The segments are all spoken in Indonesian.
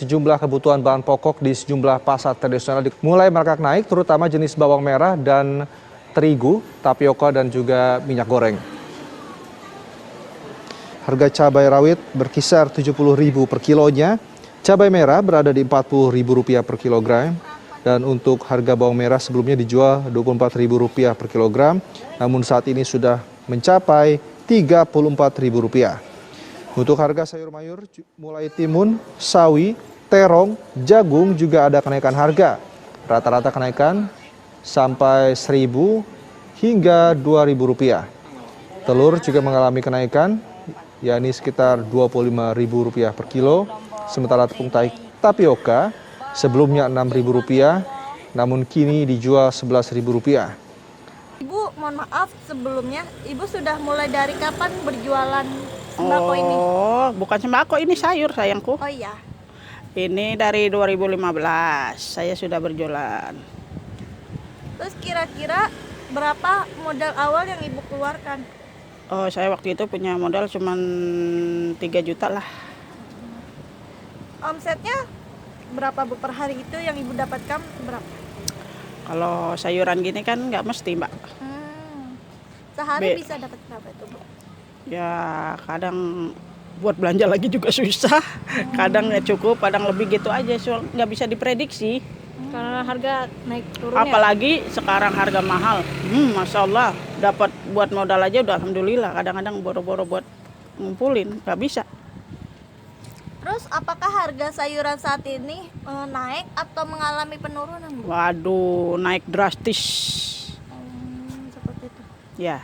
sejumlah kebutuhan bahan pokok di sejumlah pasar tradisional mulai merangkak naik, terutama jenis bawang merah dan terigu, tapioka, dan juga minyak goreng. Harga cabai rawit berkisar Rp70.000 per kilonya, cabai merah berada di Rp40.000 per kilogram, dan untuk harga bawang merah sebelumnya dijual Rp24.000 per kilogram, namun saat ini sudah mencapai Rp34.000. Untuk harga sayur mayur mulai timun, sawi, terong, jagung juga ada kenaikan harga. Rata-rata kenaikan sampai Rp1.000 hingga Rp2.000. Telur juga mengalami kenaikan, yakni sekitar Rp25.000 per kilo. Sementara tepung tapioka sebelumnya Rp6.000, namun kini dijual Rp11.000. Ibu, mohon maaf sebelumnya, Ibu sudah mulai dari kapan berjualan sembako ini? Oh, bukan sembako, ini sayur sayangku. Oh iya. Ini dari 2015 saya sudah berjualan. Terus kira-kira berapa modal awal yang Ibu keluarkan? Oh, saya waktu itu punya modal cuma 3 juta lah. Omsetnya berapa Bu per hari itu yang Ibu dapatkan berapa? Kalau sayuran gini kan nggak mesti, Mbak. Sehari bisa dapat berapa itu Bu? Ya kadang buat belanja lagi juga susah. Kadang ya cukup, kadang lebih gitu aja. So, nggak bisa diprediksi. Karena harga naik turun. Apalagi sekarang harga mahal. Masya Allah, dapat buat modal aja udah alhamdulillah. Kadang-kadang boro-boro buat ngumpulin, nggak bisa. Terus apakah harga sayuran saat ini naik atau mengalami penurunan Bu? Waduh, naik drastis. Seperti itu. Ya.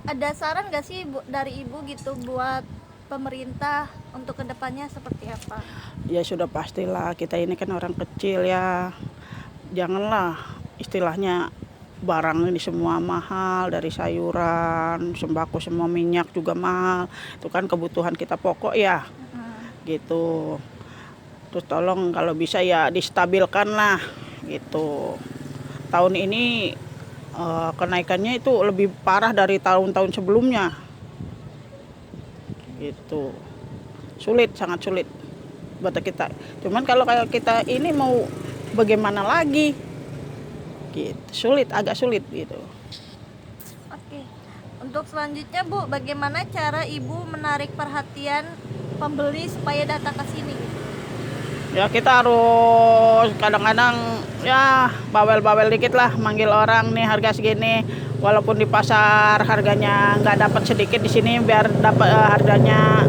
Ada saran nggak sih Bu, dari Ibu gitu buat pemerintah untuk kedepannya seperti apa? Ya sudah pastilah, kita ini kan orang kecil ya. Janganlah istilahnya barang ini semua mahal, dari sayuran, sembako, semua minyak juga mahal. Itu kan kebutuhan kita pokok ya. Gitu. Terus tolong kalau bisa ya distabilkan lah gitu. Tahun ini kenaikannya itu lebih parah dari tahun-tahun sebelumnya. Gitu. Sulit, sangat sulit buat kita. Cuman kalau kayak kita ini mau bagaimana lagi? Gitu. Sulit, agak sulit gitu. Oke. Untuk selanjutnya Bu, bagaimana cara Ibu menarik perhatian pembeli supaya datang ke sini? Ya kita harus kadang-kadang ya bawel-bawel dikit lah, manggil orang nih harga segini. Walaupun di pasar harganya nggak dapat sedikit, di sini biar dapat harganya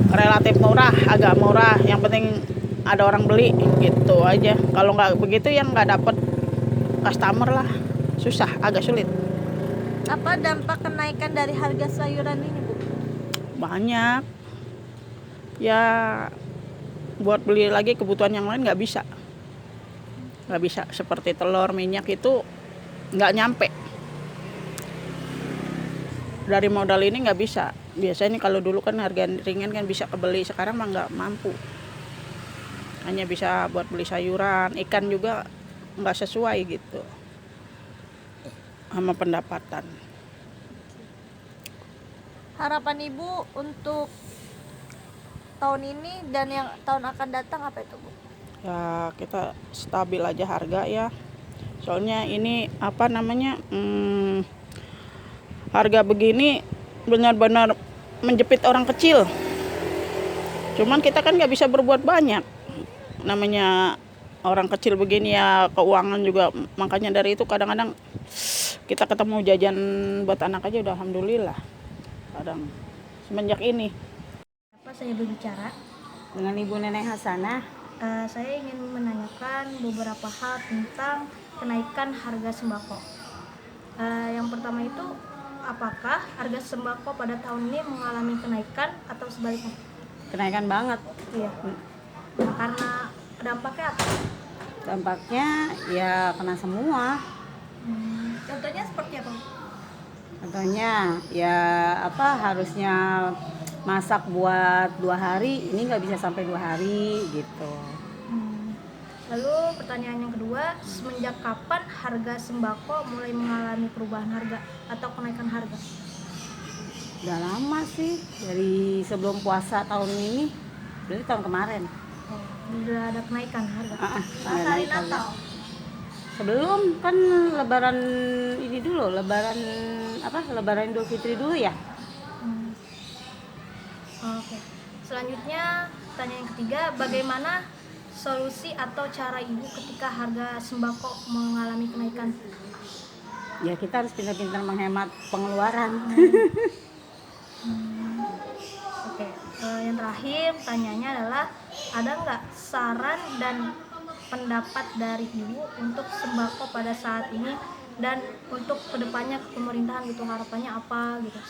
relatif murah, agak murah. Yang penting ada orang beli gitu aja. Kalau nggak begitu yang nggak dapat customer lah, susah, agak sulit. Apa dampak kenaikan dari harga sayuran ini Bu? Banyak. Ya buat beli lagi kebutuhan yang lain nggak bisa. Nggak bisa, seperti telur, minyak itu nggak nyampe. Dari modal ini nggak bisa. Biasanya kalau dulu kan harga ringan kan bisa kebeli, sekarang mah nggak mampu. Hanya bisa buat beli sayuran, ikan juga nggak sesuai gitu sama pendapatan. Harapan Ibu untuk tahun ini dan yang tahun akan datang apa itu Bu? Ya kita stabil aja harga ya. Soalnya ini apa namanya harga begini benar-benar menjepit orang kecil. Cuman kita kan nggak bisa berbuat banyak. Namanya orang kecil begini ya, keuangan juga. Makanya dari itu kadang-kadang kita ketemu jajan buat anak aja udah alhamdulillah. Kadang semenjak ini. Apa saya berbicara? Dengan Ibu Neneng Hasanah. Saya ingin menanyakan beberapa hal tentang kenaikan harga sembako. Yang pertama itu, apakah harga sembako pada tahun ini mengalami kenaikan atau sebaliknya? Kenaikan banget. Iya. Nah, karena dampaknya apa? Dampaknya ya kena semua. Contohnya seperti apa? Contohnya ya harusnya masak buat 2 hari, ini nggak bisa sampai 2 hari gitu. Lalu pertanyaan yang kedua, semenjak kapan harga sembako mulai mengalami perubahan harga atau kenaikan harga? Udah lama sih, dari sebelum puasa tahun ini. Berarti tahun kemarin. Oh, udah ada kenaikan harga. Ada Hari naik harga. Natal. Sebelum kan lebaran ini dulu, lebaran Idul Fitri dulu ya. Hmm. Oke. Selanjutnya pertanyaan yang ketiga, bagaimana solusi atau cara ibu ketika harga sembako mengalami kenaikan? Ya kita harus pintar-pintar menghemat pengeluaran. Oke, yang terakhir pertanyaannya adalah ada nggak saran dan pendapat dari ibu untuk sembako pada saat ini dan untuk kedepannya pemerintahan gitu, harapannya apa gitu?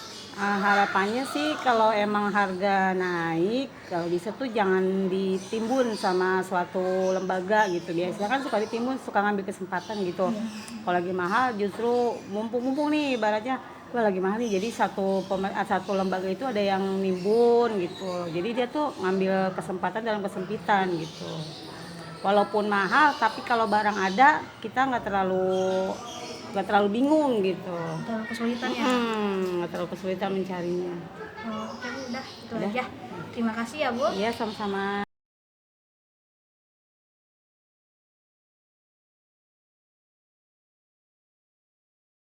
Harapannya sih kalau emang harga naik, kalau bisa tuh jangan ditimbun sama suatu lembaga gitu. Biasanya kan suka ditimbun, suka ngambil kesempatan gitu. Kalau lagi mahal justru mumpung nih ibaratnya, wah lagi mahal nih, jadi satu lembaga itu ada yang nimbun gitu. Jadi dia tuh ngambil kesempatan dalam kesempitan gitu. Walaupun mahal, tapi kalau barang ada kita nggak terlalu bingung gitu. Terlalu kesulitan ya? Nggak terlalu kesulitan mencarinya. Oke Bu, udah itu Udah. aja. Terima kasih ya Bu. Iya, sama-sama.